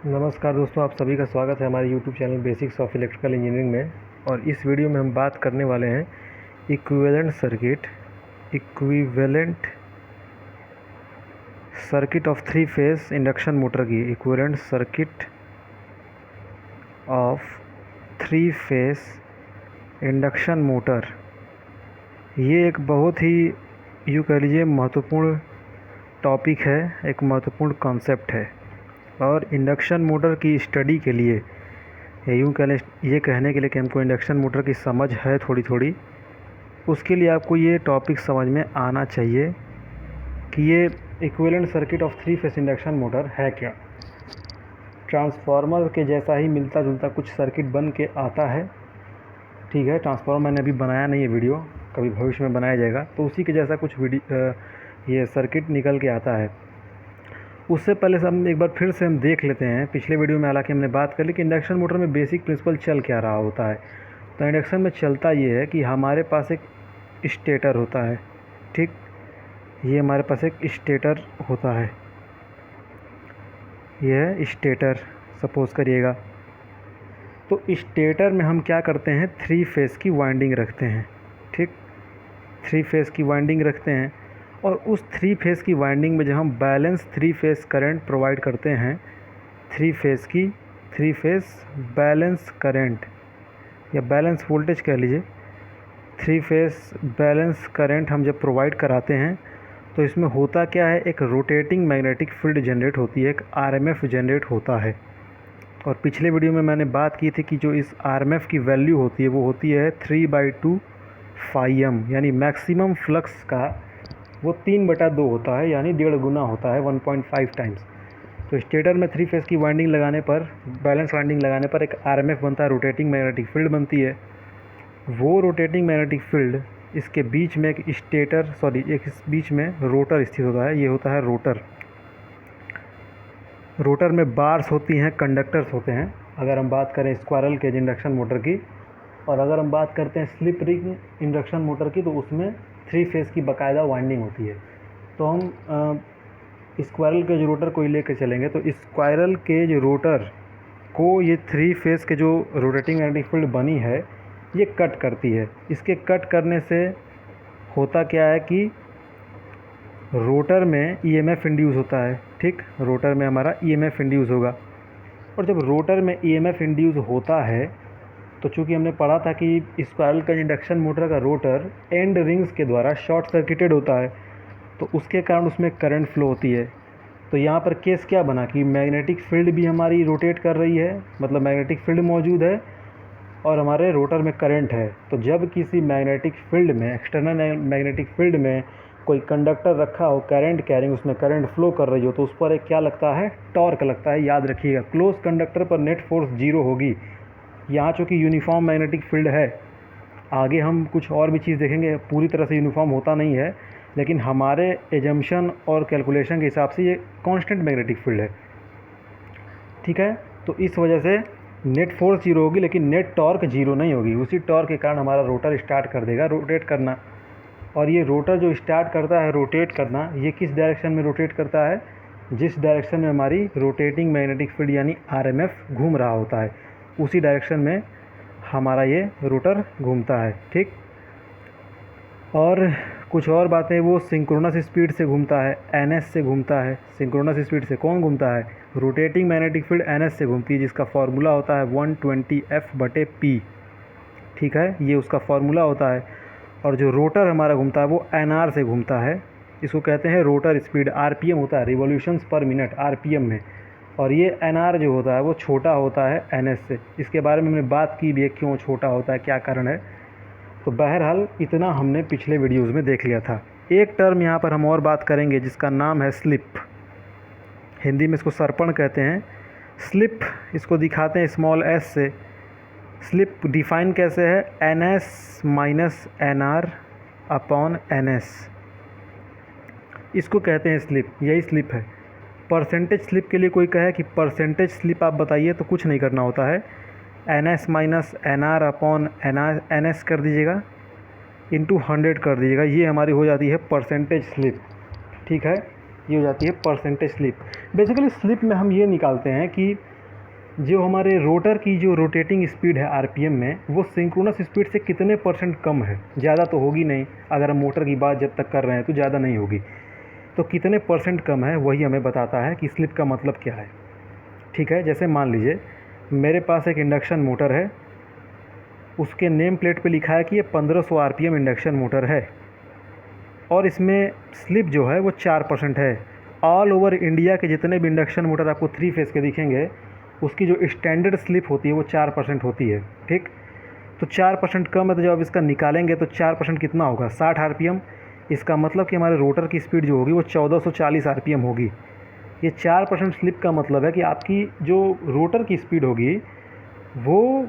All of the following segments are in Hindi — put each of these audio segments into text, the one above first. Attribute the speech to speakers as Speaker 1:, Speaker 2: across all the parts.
Speaker 1: नमस्कार दोस्तों, आप सभी का स्वागत है हमारे YouTube channel basics of electrical engineering में। और इस वीडियो में हम बात करने वाले हैं equivalent circuit of three phase induction motor की। Equivalent circuit of three phase induction motor, ये एक बहुत ही यूँ कह लीजिए महत्वपूर्ण टॉपिक है, एक महत्वपूर्ण कॉन्सेप्ट है। और इंडक्शन मोटर की स्टडी के लिए यूँ कह लें, ये कहने के लिए कि हमको इंडक्शन मोटर की समझ है थोड़ी थोड़ी, उसके लिए आपको ये टॉपिक समझ में आना चाहिए कि ये equivalent circuit of three phase induction motor है क्या। ट्रांसफार्मर के जैसा ही मिलता जुलता कुछ सर्किट बन के आता है, ठीक है। ट्रांसफार्मर मैंने अभी बनाया नहीं है, वीडियो कभी भविष्य में बनाया जाएगा, तो उसी के जैसा कुछ ये सर्किट निकल के आता है। उससे पहले हम एक बार फिर से हम देख लेते हैं। पिछले वीडियो में हालांकि हमने बात कर ली कि इंडक्शन मोटर में बेसिक प्रिंसिपल चल क्या रहा होता है। तो इंडक्शन में चलता ये है कि हमारे पास एक स्टेटर होता है, ठीक। ये हमारे पास एक स्टेटर होता है, ये है स्टेटर सपोज़ करिएगा। तो स्टेटर में हम क्या करते हैं, थ्री फेस की वाइंडिंग रखते हैं, ठीक। थ्री फेस की वाइंडिंग रखते हैं और उस थ्री फेस की वाइंडिंग में जब हम balance three phase current provide करते हैं, थ्री फेस बैलेंस करंट या बैलेंस वोल्टेज कह लीजिए, थ्री फेस बैलेंस करंट हम जब प्रोवाइड कराते हैं तो इसमें होता क्या है, एक रोटेटिंग मैग्नेटिक फील्ड जनरेट होती है, एक आरएमएफ जनरेट होता है। और पिछले वीडियो में मैंने बात की थी कि जो इस आरएमएफ की वैल्यू होती है वो होती है 3/2 φm, यानी मैक्सिमम फ्लक्स का वो 3/2 होता है, यानी 1.5 गुना होता है, 1.5 टाइम्स। तो स्टेटर में थ्री फेस की वाइंडिंग लगाने पर, बैलेंस वाइंडिंग लगाने पर एक आरएमएफ बनता है, रोटेटिंग मैग्नेटिक फील्ड बनती है। वो रोटेटिंग मैग्नेटिक फील्ड, इसके बीच में एक इस बीच में रोटर स्थित होता है, ये होता है रोटर। रोटर में बार्स होती हैं, कंडक्टर्स होते हैं, अगर हम बात करें स्क्वायरल केज इंडक्शन मोटर की। और अगर हम बात करते हैं स्लिप रिंग इंडक्शन मोटर की, तो उसमें थ्री फेस की बाकायदा वाइंडिंग होती है। तो हम स्क्वायरल केज रोटर को ही लेकर चलेंगे, तो स्क्वायरल केज रोटर को ये थ्री फेस के जो रोटेटिंग मैग्नेटिक फील्ड बनी है ये कट करती है। इसके कट करने से होता क्या है कि रोटर में ईएमएफ इंड्यूस होता है, ठीक। रोटर में हमारा ईएमएफ इंड्यूस होगा, और जब रोटर में ईएमएफ इंड्यूस होता है तो चूँकि हमने पढ़ा था कि स्क्वायरल केज इंडक्शन मोटर का रोटर एंड रिंग्स के द्वारा शॉर्ट सर्किटेड होता है, तो उसके कारण उसमें करंट फ्लो होती है। तो यहाँ पर केस क्या बना कि मैग्नेटिक फील्ड भी हमारी रोटेट कर रही है, मतलब मैग्नेटिक फील्ड मौजूद है और हमारे रोटर में करंट है। तो जब किसी मैग्नेटिक फील्ड में, एक्सटर्नल मैग्नेटिक फील्ड में कोई कंडक्टर रखा हो, करंट कैरिंग, उसमें करंट फ्लो कर रही हो, तो उस पर एक क्या लगता है, टॉर्क लगता है। याद रखिएगा, क्लोज कंडक्टर पर नेट फोर्स 0 होगी। यहाँ चूँकि यूनिफॉर्म मैग्नेटिक फील्ड है, आगे हम कुछ और भी चीज़ देखेंगे, पूरी तरह से यूनिफॉर्म होता नहीं है, लेकिन हमारे एजम्पशन और कैलकुलेशन के हिसाब से ये कांस्टेंट मैग्नेटिक फील्ड है, ठीक है। तो इस वजह से नेट फोर्स 0 होगी, लेकिन नेट टॉर्क 0 नहीं होगी। उसी टॉर्क के कारण हमारा रोटर स्टार्ट कर देगा रोटेट करना। और ये रोटर जो स्टार्ट करता है रोटेट करना, ये किस डायरेक्शन में रोटेट करता है, जिस डायरेक्शन में हमारी रोटेटिंग मैग्नेटिक फील्ड यानी आरएमएफ घूम रहा होता है, उसी डायरेक्शन में हमारा ये रोटर घूमता है, ठीक। और कुछ और बातें, वो सिंक्रोनस स्पीड से घूमता है, एनएस से घूमता है। सिंक्रोनस स्पीड से कौन घूमता है, रोटेटिंग मैग्नेटिक फील्ड एनएस से घूमती है, जिसका फार्मूला होता है 120F/P, ठीक है, ये उसका फार्मूला होता है। और जो रोटर हमारा घूमता है वो एनआर से घूमता है, इसको कहते हैं रोटर स्पीड। आरपीएम होता है, रिवॉल्यूशंस पर मिनट, आरपीएम में। और ये एनआर जो होता है वो छोटा होता है एनएस से। इसके बारे में हमने बात की भी है, क्यों छोटा होता है, क्या कारण है। तो बहरहाल इतना हमने पिछले वीडियोज़ में देख लिया था। एक टर्म यहाँ पर हम और बात करेंगे जिसका नाम है स्लिप। हिंदी में इसको सरपण कहते हैं। स्लिप इसको दिखाते हैं स्मॉल एस से। स्लिप डिफाइन कैसे है, NS माइनस NR/NS, इसको कहते हैं स्लिप, यही स्लिप है। परसेंटेज स्लिप के लिए कोई कहे कि परसेंटेज स्लिप आप बताइए, तो कुछ नहीं करना होता है, NS माइनस NR/NS कर दीजिएगा, इंटू 100 कर दीजिएगा, ये हमारी हो जाती है परसेंटेज स्लिप, ठीक है। ये हो जाती है परसेंटेज स्लिप। बेसिकली स्लिप में हम ये निकालते हैं कि जो हमारे रोटर की जो रोटेटिंग स्पीड है आरपीएम में, वो सिंक्रोनस स्पीड से कितने परसेंट कम है। ज़्यादा तो होगी नहीं, अगर हम मोटर की बात जब तक कर रहे हैं तो ज़्यादा नहीं होगी, तो कितने परसेंट कम है वही हमें बताता है कि स्लिप का मतलब क्या है। ठीक है, जैसे मान लीजिए मेरे पास एक इंडक्शन मोटर है, उसके नेम प्लेट पे लिखा है कि ये 1500 आरपीएम इंडक्शन मोटर है और इसमें स्लिप जो है वो 4% है। ऑल ओवर इंडिया के जितने भी इंडक्शन मोटर आपको 3 फेज़ के दिखेंगे, उसकी जो स्टैंडर्ड स्लिप होती है वो 4% होती है। ठीक, तो 4% कम है, तो जब इसका निकालेंगे तो 4% कितना होगा, 60 आरपीएम। इसका मतलब कि हमारे रोटर की स्पीड जो होगी वो 1440 आरपीएम होगी। ये 4% स्लिप का मतलब है कि आपकी जो रोटर की स्पीड होगी वो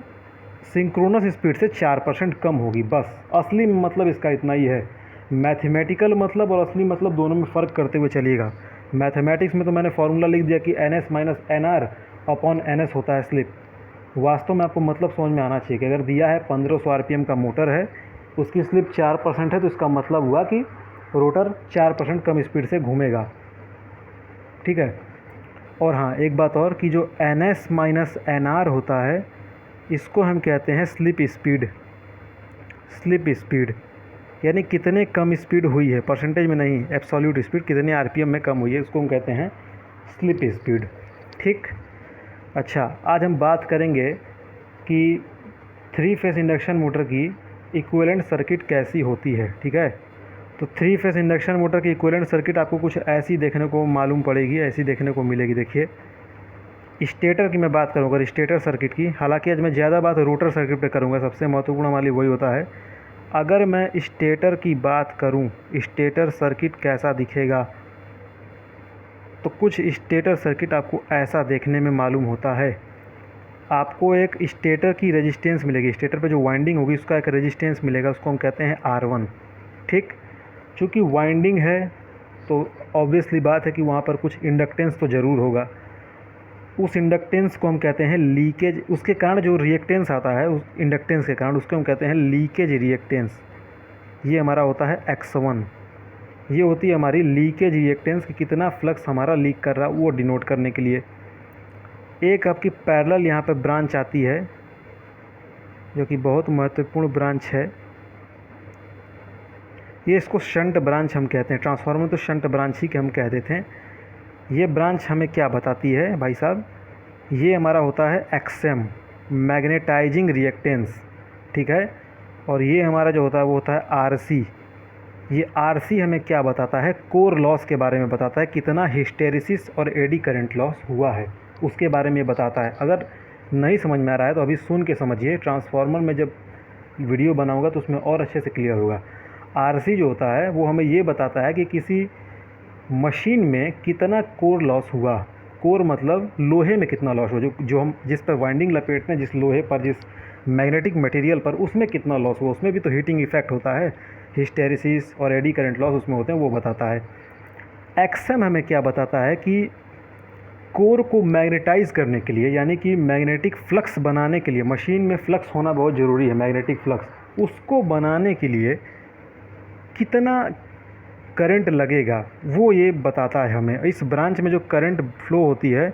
Speaker 1: सिंक्रोनस स्पीड से 4% कम होगी। बस असली मतलब इसका इतना ही है। मैथमेटिकल मतलब और असली मतलब दोनों में फ़र्क करते हुए चलिएगा। मैथमेटिक्स में तो मैंने फार्मूला लिख दिया कि NS minus NR upon NS होता है स्लिप। वास्तव में आपको मतलब समझ में आना चाहिए कि अगर दिया है 1500 आरपीएम का मोटर है, उसकी स्लिप 4% है, तो इसका मतलब हुआ कि रोटर 4% कम स्पीड से घूमेगा। ठीक है, और हाँ एक बात और कि जो NS माइनस NR होता है, इसको हम कहते हैं स्लिप स्पीड। स्लिप स्पीड यानी कितने कम स्पीड हुई है, परसेंटेज में नहीं, एब्सोल्यूट स्पीड कितने आरपीएम में कम हुई है, उसको हम कहते हैं स्लिप स्पीड। ठीक, अच्छा आज हम बात करेंगे कि 3 फेज़ इंडक्शन मोटर की इक्विवेलेंट सर्किट कैसी होती है। ठीक है, तो 3 फेज़ इंडक्शन मोटर की इक्विवेलेंट सर्किट आपको कुछ ऐसी देखने को मालूम पड़ेगी, ऐसी देखने को मिलेगी। देखिए, स्टेटर की मैं बात करूँ अगर स्टेटर सर्किट की, हालांकि आज मैं ज़्यादा बात रोटर सर्किट पे करूँगा, सबसे महत्वपूर्ण वाली वही होता है। अगर मैं स्टेटर की बात करूं, स्टेटर सर्किट कैसा दिखेगा, तो कुछ स्टेटर सर्किट आपको ऐसा देखने में मालूम होता है। आपको एक स्टेटर की रेजिस्टेंस मिलेगी, स्टेटर पे जो वाइंडिंग होगी उसका एक रेजिस्टेंस मिलेगा, उसको हम कहते हैं R1। ठीक, चूँकि वाइंडिंग है तो ऑब्वियसली बात है कि वहाँ पर कुछ इंडक्टेंस तो ज़रूर होगा। उस इंडक्टेंस को हम कहते हैं लीकेज, उसके कारण जो रिएक्टेंस आता है उस इंडक्टेंस के कारण, उसको हम कहते हैं लीकेज रिएक्टेंस। ये हमारा होता है X1। ये होती है हमारी लीकेज रिएक्टेंस कि कितना फ्लक्स हमारा लीक कर रहा है, वो डिनोट करने के लिए। एक आपकी पैरेलल यहाँ पे ब्रांच आती है जो कि बहुत महत्वपूर्ण ब्रांच है, ये इसको शंट ब्रांच हम कहते हैं। ट्रांसफार्मर तो शंट ब्रांच ही के हम कह देते हैं। ये ब्रांच हमें क्या बताती है भाई साहब, ये हमारा होता है XM, मैग्नेटाइजिंग रिएक्टेंस। ठीक है, और ये हमारा जो होता है वो होता है RC। ये RC हमें क्या बताता है, कोर लॉस के बारे में बताता है, कितना हिस्टेरिसिस और एडी करंट लॉस हुआ है उसके बारे में बताता है। अगर नहीं समझ में आ रहा है तो अभी सुन के समझिए, ट्रांसफार्मर में जब वीडियो बनाऊंगा तो उसमें और अच्छे से क्लियर होगा। RC जो होता है वो हमें ये बताता है कि किसी मशीन में कितना कोर लॉस हुआ। कोर मतलब लोहे में कितना लॉस हुआ, जो हम जिस पर वाइंडिंग लपेटते हैं, जिस लोहे पर, जिस मैग्नेटिक मटेरियल पर, उसमें कितना लॉस हुआ। उसमें भी तो हीटिंग इफेक्ट होता है, हिस्टेरिसिस और एडी करंट लॉस उसमें होते हैं, वो बताता है। एक्सएम हमें क्या बताता है कि कोर को मैग्नेटाइज करने के लिए, यानी कि मैग्नेटिक फ्लक्स बनाने के लिए, मशीन में फ्लक्स होना बहुत ज़रूरी है, मैग्नेटिक फ्लक्स, उसको बनाने के लिए कितना करंट लगेगा वो ये बताता है हमें। इस ब्रांच में जो करंट फ्लो होती है,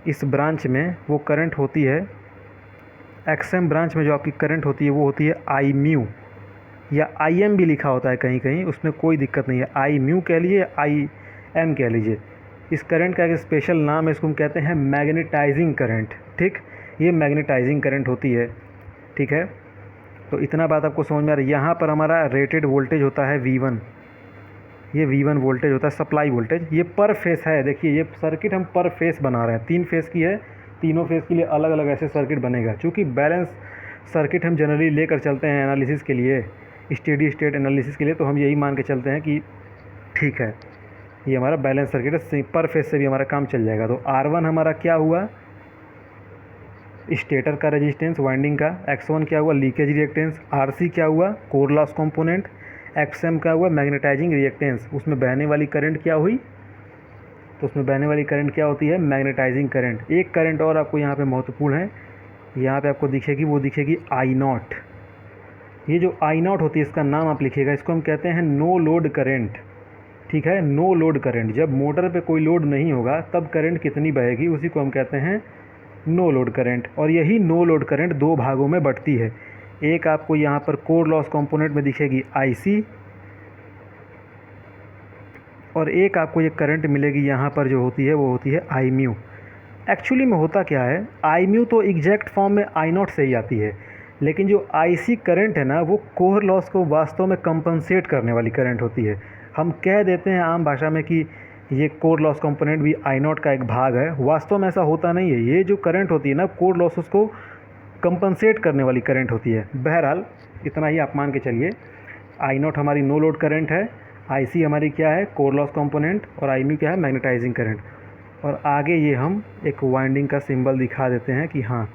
Speaker 1: इस ब्रांच में वो करंट होती है, एक्सएम ब्रांच में जो आपकी करंट होती है वो होती है आई म्यू, या IM भी लिखा होता है कहीं कहीं, उसमें कोई दिक्कत नहीं है। आई म्यू कह लीजिए, IM कह लीजिए। इस करंट का एक स्पेशल नाम है, इसको हम कहते हैं मैग्नेटाइजिंग करंट। ठीक, ये मैग्नेटाइजिंग करंट होती है। ठीक है, तो इतना बात आपको समझ में आ रही है। यहाँ पर हमारा रेटेड वोल्टेज होता है V1, ये V1 वोल्टेज होता है, सप्लाई वोल्टेज। ये पर फेस है, देखिए ये सर्किट हम पर फेस बना रहे हैं, 3 फेस की है, तीनों फेस के लिए अलग अलग ऐसे सर्किट बनेगा। चूँकि बैलेंस सर्किट हम जनरली लेकर चलते हैं एनालिसिस के लिए, स्टेडी स्टेट एनालिसिस के लिए, तो हम यही मान के चलते हैं कि ठीक है ये हमारा बैलेंस सर्किट है, पर फेस से भी हमारा काम चल जाएगा। तो R1 हमारा क्या हुआ, स्टेटर का रेजिस्टेंस वाइंडिंग का, X1 क्या हुआ, लीकेज रिएक्टेंस, RC क्या हुआ, कोर लॉस कंपोनेंट, XM क्या हुआ, मैग्नेटाइजिंग रिएक्टेंस। उसमें बहने वाली करंट क्या हुई, तो उसमें बहने वाली करंट क्या होती है, मैग्नेटाइजिंग करंट। एक करंट और आपको यहाँ पे महत्वपूर्ण है, यहाँ पे आपको दिखेगी, वो दिखेगी I0। ये जो I0 होती है, इसका नाम आप लिखिएगा, इसको हम कहते हैं नो लोड करंट। ठीक है, नो लोड करंट, जब मोटर पे कोई लोड नहीं होगा तब करंट कितनी बहेगी, उसी को हम कहते हैं नो लोड करंट। और यही नो लोड करंट दो भागों में बंटती है। एक आपको यहाँ पर कोर लॉस कंपोनेंट में दिखेगी IC, और एक आपको ये करंट मिलेगी यहाँ पर जो होती है वो होती है I म्यू। एक्चुअली में होता क्या है, I म्यू तो एग्जैक्ट फॉर्म में I0 से ही आती है, लेकिन जो IC करंट है ना वो कोर लॉस को वास्तव में कंपनसेट करने वाली करंट होती है। हम कह देते हैं आम भाषा में कि ये कोर लॉस कंपोनेंट भी I0 का एक भाग है, वास्तव में ऐसा होता नहीं है। ये जो करंट होती है ना कोर लॉसेस को कंपनसेट करने वाली करंट होती है। बहरहाल इतना ही आप मान के चलिए, I0 हमारी नो लोड करंट है, IC हमारी क्या है, कोर लॉस कंपोनेंट, और I म्यू क्या है, मैग्नेटाइजिंग करंट। और आगे ये हम एक वाइंडिंग का सिंबल दिखा देते हैं कि हाँ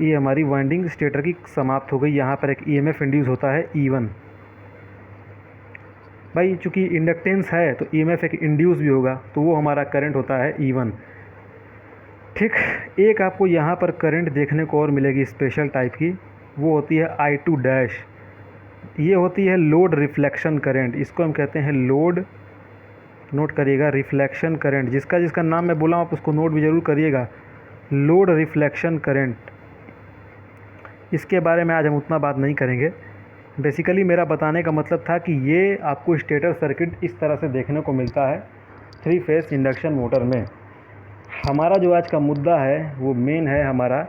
Speaker 1: ये हमारी वाइंडिंग स्टेटर की समाप्त हो गई। यहाँ पर एक EMF इंड्यूस होता है E1। भाई चूँकि इंडक्टेंस है तो EMF एक इंड्यूस भी होगा, तो वो हमारा करंट होता है E1। ठीक, एक आपको यहाँ पर करंट देखने को और मिलेगी स्पेशल टाइप की, वो होती है I2 डैश। ये होती है लोड रिफ्लेक्शन करंट। इसको हम कहते हैं लोड, नोट करिएगा, रिफ्लेक्शन करंट। जिसका जिसका नाम मैं बोला आप उसको नोट भी ज़रूर करिएगा, लोड रिफ्लेक्शन करंट। इसके बारे में आज हम उतना बात नहीं करेंगे। बेसिकली मेरा बताने का मतलब था कि ये आपको स्टेटर सर्किट इस तरह से देखने को मिलता है 3 फेस इंडक्शन मोटर में। हमारा जो आज का मुद्दा है वो मेन है हमारा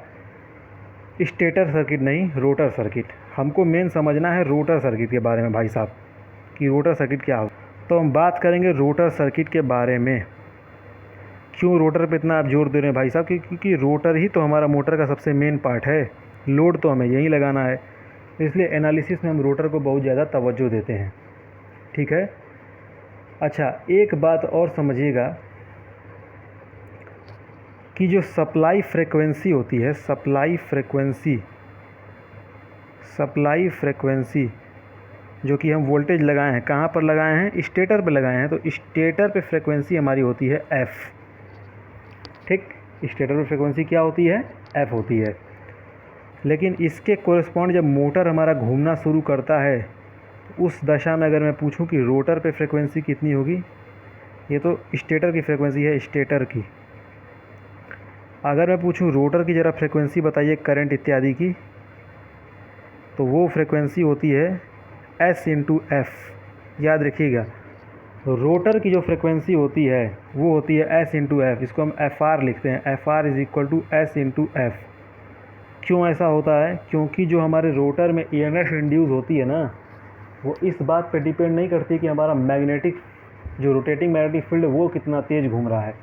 Speaker 1: स्टेटर सर्किट, नहीं रोटर सर्किट। हमको मेन समझना है रोटर सर्किट के बारे में भाई साहब, कि रोटर सर्किट क्या हो। तो हम बात करेंगे रोटर सर्किट के बारे में। क्यों रोटर पे इतना आप जोर दे रहे हैं भाई साहब? क्योंकि रोटर ही तो हमारा मोटर का सबसे मेन पार्ट है, लोड तो हमें यहीं लगाना है, इसलिए एनालिसिस में हम रोटर को बहुत ज़्यादा तवज्जो देते हैं। ठीक है। अच्छा, एक बात और समझिएगा कि जो सप्लाई फ्रिक्वेंसी होती है, सप्लाई फ्रिक्वेंसी जो कि हम वोल्टेज लगाए हैं, कहाँ पर लगाए हैं, स्टेटर पे लगाए हैं, तो स्टेटर पे फ्रिक्वेंसी हमारी होती है F। ठीक, स्टेटर पे फ्रिक्वेंसी क्या होती है, F होती है। लेकिन इसके कोरिस्पॉन्ड जब मोटर हमारा घूमना शुरू करता है, उस दशा में अगर मैं पूछूं कि रोटर पे फ्रिक्वेंसी कितनी होगी, ये तो स्टेटर की फ्रिक्वेंसी है, स्टेटर की। अगर मैं पूछूं रोटर की ज़रा फ्रिक्वेंसी बताइए करंट इत्यादि की, तो वो फ्रिक्वेंसी होती है S इंटू F। याद रखिएगा, रोटर की जो फ्रिक्वेंसी होती है वो होती है S इंटू F। इसको हम FR लिखते हैं, FR is equal to S into F। क्यों ऐसा होता है? क्योंकि जो हमारे रोटर में EMF इंड्यूस होती है ना, वो इस बात पे डिपेंड नहीं करती कि हमारा मैग्नेटिक जो रोटेटिंग मैग्नेटिक फील्ड वो कितना तेज़ घूम रहा है,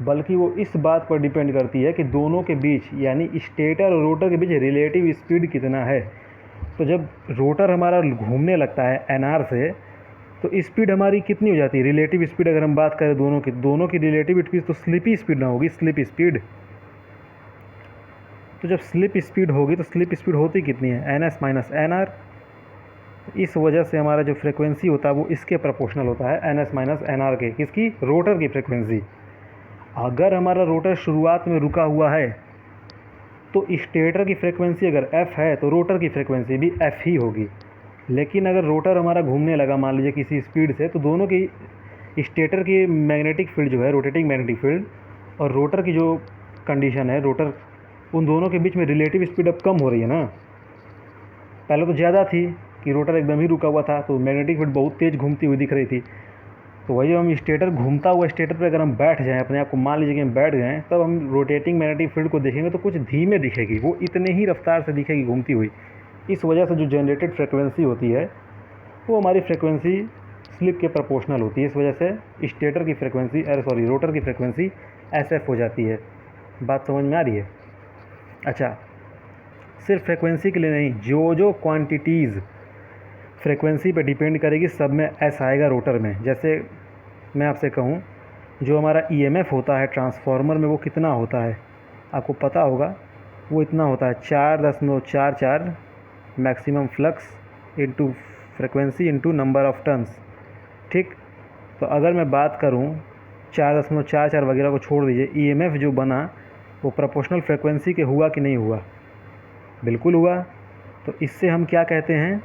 Speaker 1: बल्कि वो इस बात पर डिपेंड करती है कि दोनों के बीच, यानी स्टेटर और रोटर के बीच रिलेटिव स्पीड कितना है। तो जब रोटर हमारा घूमने लगता है NR से, तो स्पीड हमारी कितनी हो जाती है, रिलेटिव स्पीड अगर हम बात करें दोनों की रिलेटिव स्पीड, तो स्लिपी स्पीड ना होगी, स्लिप स्पीड। तो जब स्लिप स्पीड होगी तो स्लिप स्पीड होती कितनी है, NS माइनस NR। इस वजह से हमारा जो फ्रिक्वेंसी होता है वो इसके प्रोपोर्शनल होता है, NS माइनस NR के। किसकी? रोटर की फ्रिक्वेंसी। अगर हमारा रोटर शुरुआत में रुका हुआ है तो स्टेटर की फ्रिक्वेंसी अगर F है तो रोटर की फ्रिक्वेंसी भी F ही होगी। लेकिन अगर रोटर हमारा घूमने लगा मान लीजिए किसी स्पीड से, तो दोनों की स्टेटर की मैग्नेटिक फील्ड जो है, रोटेटिंग मैग्नेटिक फील्ड, और रोटर की जो कंडीशन है, रोटर, उन दोनों के बीच में रिलेटिव स्पीड अब कम हो रही है ना। पहले तो ज़्यादा थी कि रोटर एकदम ही रुका हुआ था, तो मैग्नेटिक फील्ड बहुत तेज़ घूमती हुई दिख रही थी। तो वही हम स्टेटर घूमता हुआ स्टेटर पर अगर हम बैठ जाएँ, अपने आप को मान लीजिए कि हम बैठ गए, तब हम रोटेटिंग मैग्नेटिक फील्ड को देखेंगे तो कुछ धीमे दिखेगी, वो इतने ही रफ्तार से दिखेगी घूमती हुई। इस वजह से जो जनरेटेड फ्रिक्वेंसी होती है वो हमारी फ्रिक्वेंसी स्लिप के प्रोपोर्शनल होती है। इस वजह से स्टेटर की फ्रिक्वेंसी, रोटर की फ्रिक्वेंसी SF हो जाती है। बात समझ में आ रही है? अच्छा, सिर्फ फ्रिक्वेंसी के लिए नहीं, जो क्वांटिटीज़ फ्रिक्वेंसी पे डिपेंड करेगी सब में S आएगा रोटर में। जैसे मैं आपसे कहूँ, जो हमारा EMF होता है ट्रांसफार्मर में वो कितना होता है आपको पता होगा, वो इतना होता है 4.44 maximum flux into frequency into number of turns. ठीक, तो अगर मैं बात करूं 4.44 वगैरह को छोड़ दीजिए, EMF जो बना वो प्रोपोर्शनल फ्रिक्वेंसी के हुआ कि नहीं हुआ? बिल्कुल हुआ। तो इससे हम क्या कहते हैं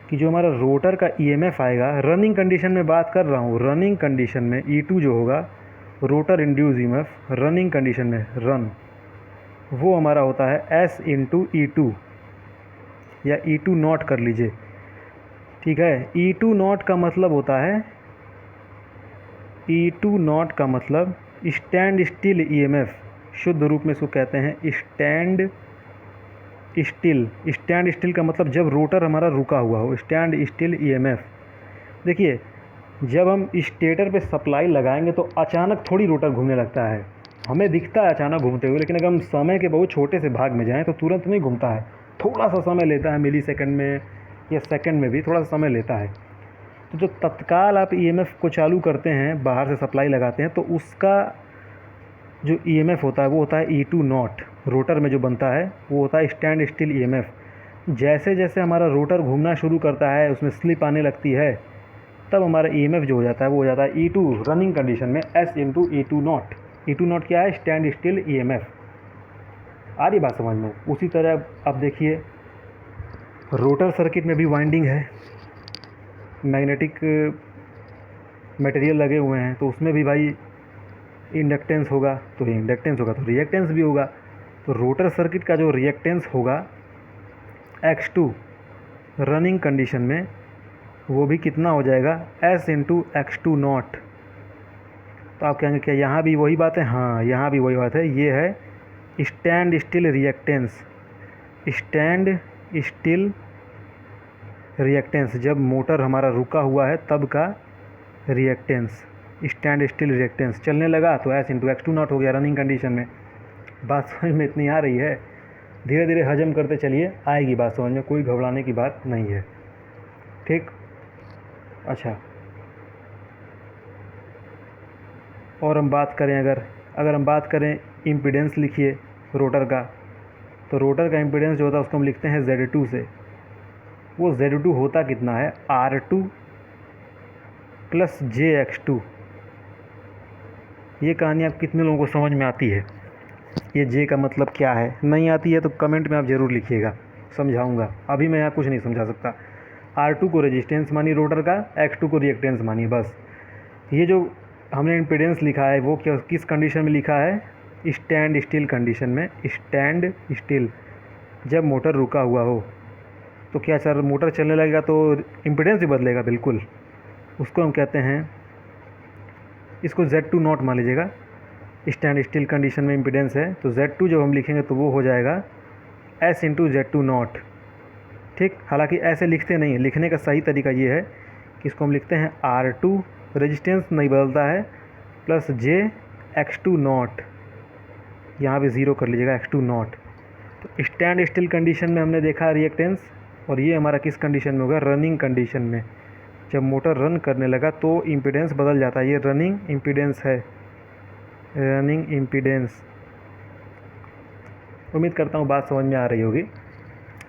Speaker 1: कि जो हमारा रोटर का EMF आएगा, रनिंग कंडीशन में बात कर रहा हूँ, रनिंग कंडीशन में E2 जो होगा rotor induce EMF, running condition में, रन वो हमारा होता है एस इंटू ई टू, या ई टू नॉट कर लीजिए, ठीक है। ई टू नॉट का मतलब होता है, ई टू नॉट का मतलब स्टैंड स्टिल ईएमएफ, शुद्ध रूप में इसको कहते हैं स्टैंड स्टिल। स्टैंड स्टिल का मतलब जब रोटर हमारा रुका हुआ हो, स्टैंड स्टिल ईएमएफ। देखिए, जब हम स्टेटर पे सप्लाई लगाएंगे तो अचानक थोड़ी रोटर घूमने लगता है, हमें दिखता है अचानक घूमते हुए, लेकिन अगर हम समय के बहुत छोटे से भाग में जाएं तो तुरंत नहीं घूमता है, थोड़ा सा समय लेता है, मिली सेकंड में या सेकंड में भी थोड़ा सा समय लेता है। तो जो तत्काल आप ईएमएफ को चालू करते हैं, बाहर से सप्लाई लगाते हैं, तो उसका जो ईएमएफ होता है वो होता है ई टू नॉट। रोटर में जो बनता है वो होता है स्टैंड स्टिल ईएमएफ। जैसे जैसे हमारा रोटर घूमना शुरू करता है, उसमें स्लिप आने लगती है, तब हमारा ईएमएफ जो हो जाता है वो हो जाता है ई टू, रनिंग कंडीशन में S into E two naught. E two naught क्या है? Stand still EMF. आ रही बात समझ में? उसी तरह अब देखिए, रोटर सर्किट में भी वाइंडिंग है, मैग्नेटिक मटेरियल लगे हुए हैं, तो उसमें भी भाई इंडक्टेंस होगा, तो इंडक्टेंस होगा तो रिएक्टेंस भी होगा। तो रोटर सर्किट का जो रिएक्टेंस होगा X2 रनिंग कंडीशन में, वो भी कितना हो जाएगा? S into X2 not. तो आप कहेंगे क्या यहाँ भी वही बात है? हाँ, यहाँ भी वही बात है। ये है stand still reactance. Stand still reactance, जब मोटर हमारा रुका हुआ है तब का रिएक्टेंस, स्टैंड स्टिल रिएक्टेंस। चलने लगा तो S इंटू X2 नॉट हो गया रनिंग कंडीशन में। बात समझ में इतनी आ रही है? धीरे धीरे हजम करते चलिए, आएगी बात समझ में, कोई घबराने की बात नहीं है, ठीक। अच्छा, और हम बात करें, अगर हम बात करें इम्पीडेंस लिखिए रोटर का, तो रोटर का इम्पीडेंस जो होता है उसको हम लिखते हैं Z2 से। वो Z2 होता कितना है? R2 plus JX2। ये कहानी आप कितने लोगों को समझ में आती है? ये J का मतलब क्या है? नहीं आती है तो कमेंट में आप ज़रूर लिखिएगा, समझाऊंगा। अभी मैं यहाँ कुछ नहीं समझा सकता। R2 को रेजिस्टेंस मानिए रोटर का, X2 को रिएक्टेंस मानिए, बस। ये जो हमने इम्पीडेंस लिखा है वो क्या, किस कंडीशन में लिखा है? स्टैंड स्टिल कंडीशन में। स्टैंड स्टिल, जब मोटर रुका हुआ हो, तो क्या सर मोटर चलने लगेगा तो इम्पीडेंस भी बदलेगा? बिल्कुल, उसको हम कहते हैं, इसको Z2 नॉट मान लीजिएगा। स्टैंड स्टिल कंडीशन में इम्पीडेंस है, तो Z2 जब हम लिखेंगे तो वो हो जाएगा S इंटू Z2 नॉट, ठीक। हालांकि ऐसे लिखते नहीं, लिखने का सही तरीका ये है कि इसको हम लिखते हैं R2, रेजिस्टेंस नहीं बदलता है, प्लस JX2 नॉट, यहाँ पे ज़ीरो कर लीजिएगा, X2 नॉट। तो स्टैंड स्टिल कंडीशन में हमने देखा रिएक्टेंस, और ये हमारा किस कंडीशन में होगा? रनिंग कंडीशन में। जब मोटर रन करने लगा तो इम्पीडेंस बदल जाता है, ये रनिंग इम्पीडेंस है, रनिंग इम्पीडेंस। उम्मीद करता हूँ बात समझ में आ रही होगी,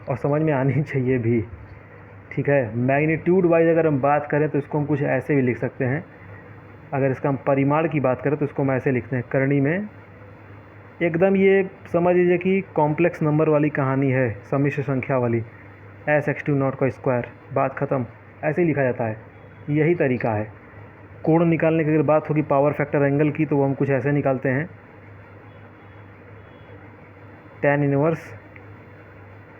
Speaker 1: और समझ में आनी चाहिए भी, ठीक है। मैग्नीट्यूड वाइज अगर हम बात करें तो इसको हम कुछ ऐसे भी लिख सकते हैं। अगर इसका हम परिमाण की बात करें तो इसको हम ऐसे लिखते हैं, करणी में एकदम ये समझ लीजिए कि कॉम्प्लेक्स नंबर वाली कहानी है, सम्मिश्र संख्या वाली, SX2 नॉट का स्क्वायर, बात ख़त्म। ऐसे ही लिखा जाता है, यही तरीका है। कोण निकालने की अगर बात होगी, पावर फैक्टर एंगल की, तो वो हम कुछ ऐसे निकालते हैं, tan इनवर्स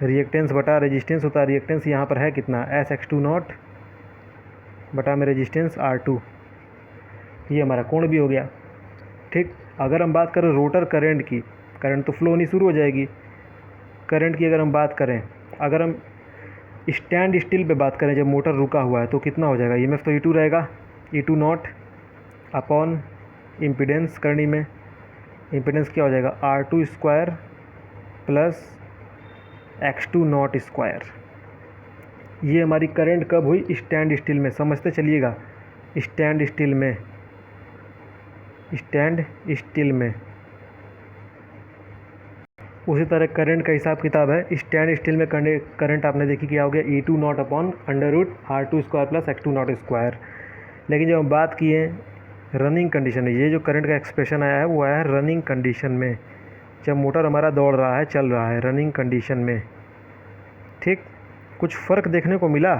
Speaker 1: रिएक्टेंस बटा रेजिस्टेंस होता है। रिएक्टेंस यहाँ पर है कितना? SX2 नॉट बटा में रेजिस्टेंस R2। ये हमारा कोण भी हो गया, ठीक। अगर हम बात करें रोटर करंट की, करंट तो फ्लो होनी शुरू हो जाएगी। करंट की अगर हम बात करें, अगर हम स्टैंड स्टिल पे बात करें, जब मोटर रुका हुआ है तो कितना हो जाएगा? EMF तो E2 रहेगा, E2 नॉट अपॉन इम्पीडेंस। करनी में इम्पीडेंस क्या हो जाएगा? R2 square plus X2 naught square. ये हमारी करंट कब हुई? स्टैंड स्टिल में। समझते चलिएगा, स्टैंड स्टिल में, स्टैंड स्टिल में। उसी तरह करंट का हिसाब किताब है। स्टैंड स्टिल में करंट आपने देखी क्या हो गया? E2 naught upon under root R2 square plus X2 naught square. लेकिन जब हम बात किए रनिंग कंडीशन में, ये जो करंट का एक्सप्रेशन आया है वो आया है रनिंग कंडीशन में, जब मोटर हमारा दौड़ रहा है, चल रहा है, रनिंग कंडीशन में, ठीक। कुछ फ़र्क देखने को मिला?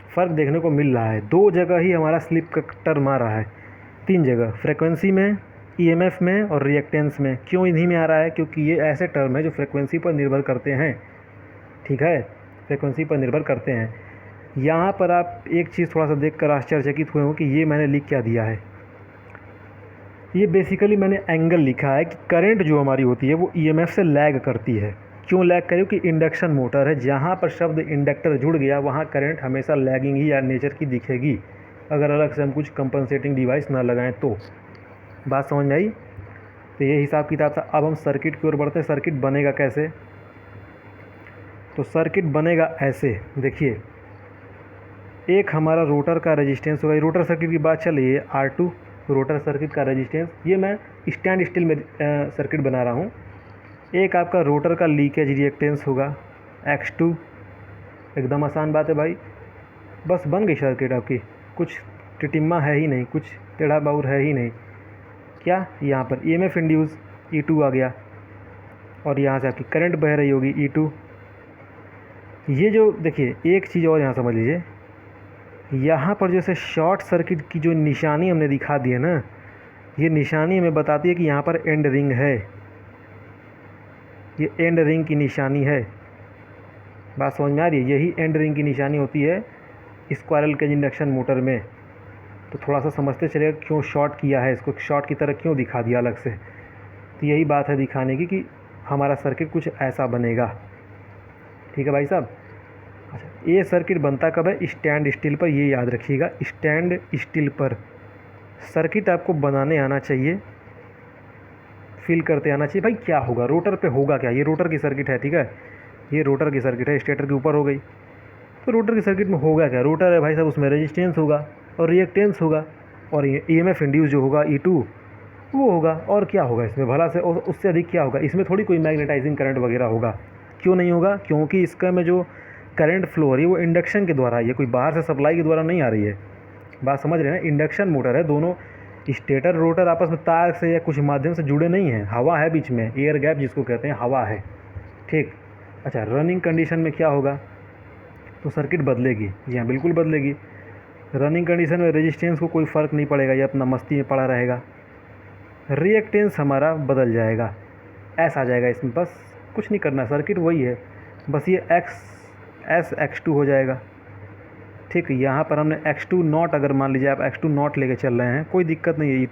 Speaker 1: फ़र्क देखने को मिल रहा है। दो जगह ही हमारा स्लिप का टर्म आ रहा है, तीन जगह, फ्रिक्वेंसी में, ईएमएफ में और रिएक्टेंस में। क्यों इन्हीं में आ रहा है? क्योंकि ये ऐसे टर्म है जो फ्रिक्वेंसी पर निर्भर करते हैं, ठीक है, फ्रिक्वेंसी पर निर्भर करते हैं। यहाँ पर आप एक चीज़ थोड़ा सा देखकर आश्चर्यचकित हुए हो कि ये मैंने लिख क्या दिया है। ये बेसिकली मैंने एंगल लिखा है कि करंट जो हमारी होती है वो ईएमएफ से लैग करती है। क्यों लैग करे? कि इंडक्शन मोटर है, जहाँ पर शब्द इंडक्टर जुड़ गया वहाँ करंट हमेशा लैगिंग ही या नेचर की दिखेगी, अगर अलग से हम कुछ कंपनसेटिंग डिवाइस ना लगाएं तो। बात समझ में आई? तो ये हिसाब किताब था। अब हम सर्किट की ओर बढ़ते हैं। सर्किट बनेगा कैसे? तो सर्किट बनेगा ऐसे, देखिए, एक हमारा रोटर का रेजिस्टेंस होगा। रोटर सर्किट की बात चल रही है, R2 रोटर सर्किट का रेजिस्टेंस। ये मैं स्टैंड स्टिल में सर्किट बना रहा हूँ। एक आपका रोटर का लीकेज रिएक्टेंस होगा X2। एकदम आसान बात है भाई, बस बन गई सर्किट आपकी। कुछ टिटिम्मा है ही नहीं, कुछ टेढ़ा बाउर है ही नहीं। क्या? यहाँ पर EMF इंड्यूस E2 आ गया और यहाँ से आपकी करंट बह रही होगी E2। ये जो देखिए, एक चीज़ और यहाँ समझ लीजिए, यहाँ पर जैसे शॉर्ट सर्किट की जो निशानी हमने दिखा दी है ना, ये निशानी हमें बताती है कि यहाँ पर एंड रिंग है। ये एंड रिंग की निशानी है। बात समझ में आ रही है? यही एंड रिंग की निशानी होती है स्क्वायरल केज इंडक्शन मोटर में। तो थोड़ा सा समझते चलेगा क्यों शॉर्ट किया है, इसको शॉर्ट की तरह क्यों दिखा दिया अलग से। तो यही बात है दिखाने की कि हमारा सर्किट कुछ ऐसा बनेगा। ठीक है भाई साहब? अच्छा, ये सर्किट बनता कब है? स्टैंड स्टिल पर। ये याद रखिएगा, स्टैंड स्टिल पर सर्किट आपको बनाने आना चाहिए, फील करते आना चाहिए। भाई क्या होगा रोटर पे, होगा क्या? ये रोटर की सर्किट है, ठीक है, ये रोटर की सर्किट है, स्टेटर के ऊपर हो गई। तो रोटर की सर्किट में होगा क्या? रोटर है भाई साहब, उसमें रेजिस्टेंस होगा और रिएक्टेंस होगा और EMF इंड्यूस जो होगा E2 वो होगा। और क्या होगा इसमें भला से? और उससे अधिक क्या होगा इसमें? थोड़ी कोई मैग्नेटाइजिंग करंट वगैरह होगा। क्यों नहीं होगा? क्योंकि इसका में जो करंट फ्लो हो रही है वो इंडक्शन के द्वारा है, ये कोई बाहर से सप्लाई के द्वारा नहीं आ रही है। बात समझ रहे हैं ना? इंडक्शन मोटर है, दोनों स्टेटर रोटर आपस में तार से या कुछ माध्यम से जुड़े नहीं हैं, हवा है बीच में, एयर गैप जिसको कहते हैं, हवा है, ठीक। अच्छा, रनिंग कंडीशन में क्या होगा? तो सर्किट बदलेगी। जी हाँ, बिल्कुल बदलेगी। रनिंग कंडीशन में रेजिस्टेंस को कोई फ़र्क नहीं पड़ेगा, ये अपना मस्ती में पड़ा रहेगा। रिएक्टेंस हमारा बदल जाएगा, एस आ जाएगा इसमें, बस कुछ नहीं करना, सर्किट वही है, बस ये X2 हो जाएगा, ठीक। यहाँ पर हमने X2 नॉट, अगर मान लीजिए आप X2 नॉट लेके चल रहे हैं, कोई दिक्कत नहीं है,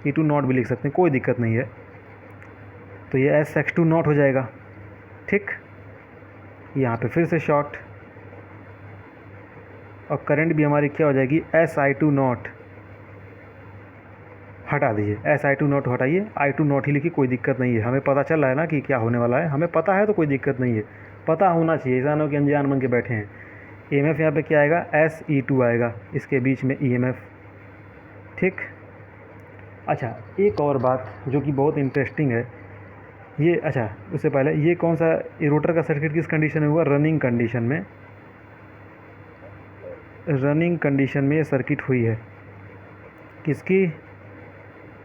Speaker 1: E2 नॉट भी लिख सकते हैं, कोई दिक्कत नहीं है। तो ये X2 नॉट हो जाएगा, ठीक। यहाँ पे फिर से शॉर्ट और करंट भी हमारी क्या हो जाएगी? SI2 not. हटा दीजिए, SI2 नॉट हटाइए, I2 नॉट ही लिखिए, कोई दिक्कत नहीं है। हमें पता चल रहा है ना कि क्या होने वाला है, हमें पता है तो कोई दिक्कत नहीं है, पता होना चाहिए, ऐसा ना हो कि अनजान बन के बैठे हैं। EMF यहाँ पे क्या आएगा? SE2 आएगा, इसके बीच में EMF, ठीक। अच्छा, एक और बात जो कि बहुत इंटरेस्टिंग है, ये अच्छा उससे पहले ये कौन सा रोटर का सर्किट किस कंडीशन में हुआ? रनिंग कंडीशन में। रनिंग कंडीशन में ये सर्किट हुई है, किसकी?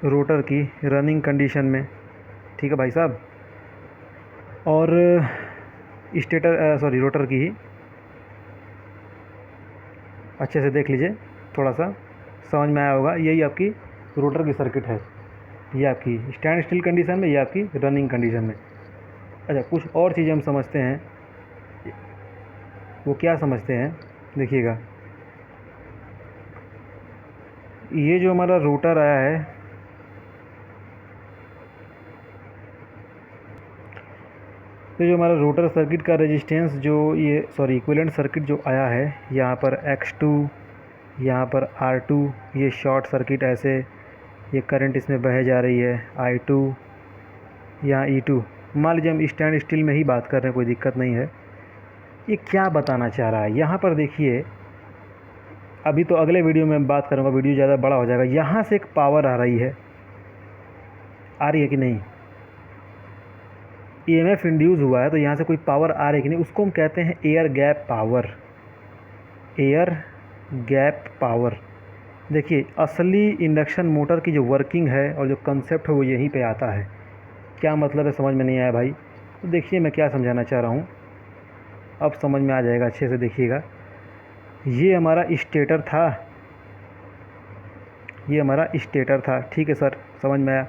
Speaker 1: रोटर की, रनिंग कंडीशन में, ठीक है भाई साहब। और रोटर की ही अच्छे से देख लीजिए, थोड़ा सा समझ में आया होगा। यही आपकी रोटर की सर्किट है, ये आपकी स्टैंड स्टिल कंडीशन में, ये आपकी रनिंग कंडीशन में। अच्छा, कुछ और चीज़ें हम समझते हैं, वो क्या समझते हैं देखिएगा। ये जो हमारा रोटर आया है, तो जो हमारा रोटर सर्किट का रेजिस्टेंस जो इक्विवेलेंट सर्किट जो आया है, यहाँ पर X2, यहाँ पर R2, ये शॉर्ट सर्किट ऐसे, ये करंट इसमें बह जा रही है, I2, यहाँ E2। मान लीजिए हम स्टैंड स्टिल में ही बात कर रहे हैं, कोई दिक्कत नहीं है। ये क्या बताना चाह रहा है यहाँ पर देखिए, अभी तो अगले वीडियो में बात करूँगा, वीडियो ज़्यादा बड़ा हो जाएगा। यहाँ से एक पावर आ रही है, आ रही है कि नहीं? EMF इंड्यूस हुआ है तो यहाँ से कोई पावर आ रही है कि नहीं, उसको हम कहते हैं air gap power. Air gap power. देखिए, असली इंडक्शन मोटर की जो वर्किंग है और जो कंसेप्ट है वो यहीं पे आता है। क्या मतलब है समझ में नहीं आया भाई? तो देखिए मैं क्या समझाना चाह रहा हूँ, अब समझ में आ जाएगा, अच्छे से देखिएगा। ये हमारा स्टेटर था, ये हमारा स्टेटर था, ठीक है सर, समझ में आया।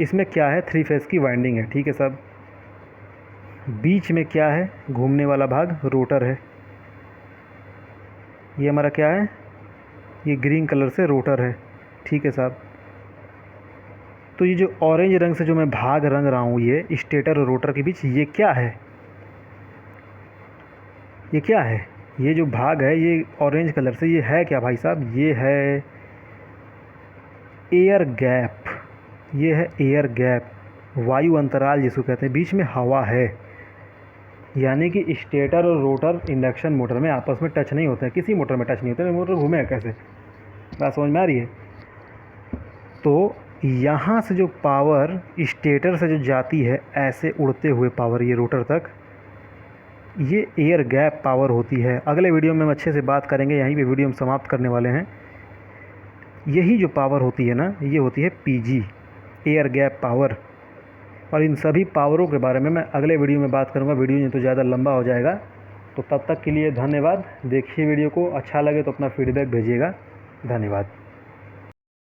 Speaker 1: इसमें क्या है, 3 फेज़ की वाइंडिंग है, ठीक है सब। बीच में क्या है, घूमने वाला भाग रोटर है। ये हमारा क्या है, ये ग्रीन कलर से रोटर है, ठीक है साहब। तो ये जो ऑरेंज रंग से जो मैं भाग रंग रहा हूँ, ये स्टेटर और रोटर के बीच, ये क्या है, ये क्या है, ये जो भाग है ये ऑरेंज कलर से, ये है क्या भाई साहब, ये है एयर गैप, ये है एयर गैप, वायु अंतराल जिसको कहते हैं, बीच में हवा है। यानी कि स्टेटर और रोटर इंडक्शन मोटर में आपस में टच नहीं होते हैं, किसी मोटर में टच नहीं होते हैं, मोटर घूमेगा कैसे, बात समझ में आ रही है। तो यहाँ से जो पावर स्टेटर से जो जाती है ऐसे उड़ते हुए पावर ये रोटर तक, ये एयर गैप पावर होती है। अगले वीडियो में हम अच्छे से बात करेंगे, यहीं पे वीडियो हम समाप्त करने वाले हैं। यही जो पावर होती है ना, ये होती है पीजी, एयर गैप पावर। और इन सभी पावरों के बारे में मैं अगले वीडियो में बात करूंगा, वीडियो नहीं तो ज़्यादा लंबा हो जाएगा। तो तब तक के लिए धन्यवाद। देखिए वीडियो को, अच्छा लगे तो अपना फीडबैक भेजिएगा। धन्यवाद।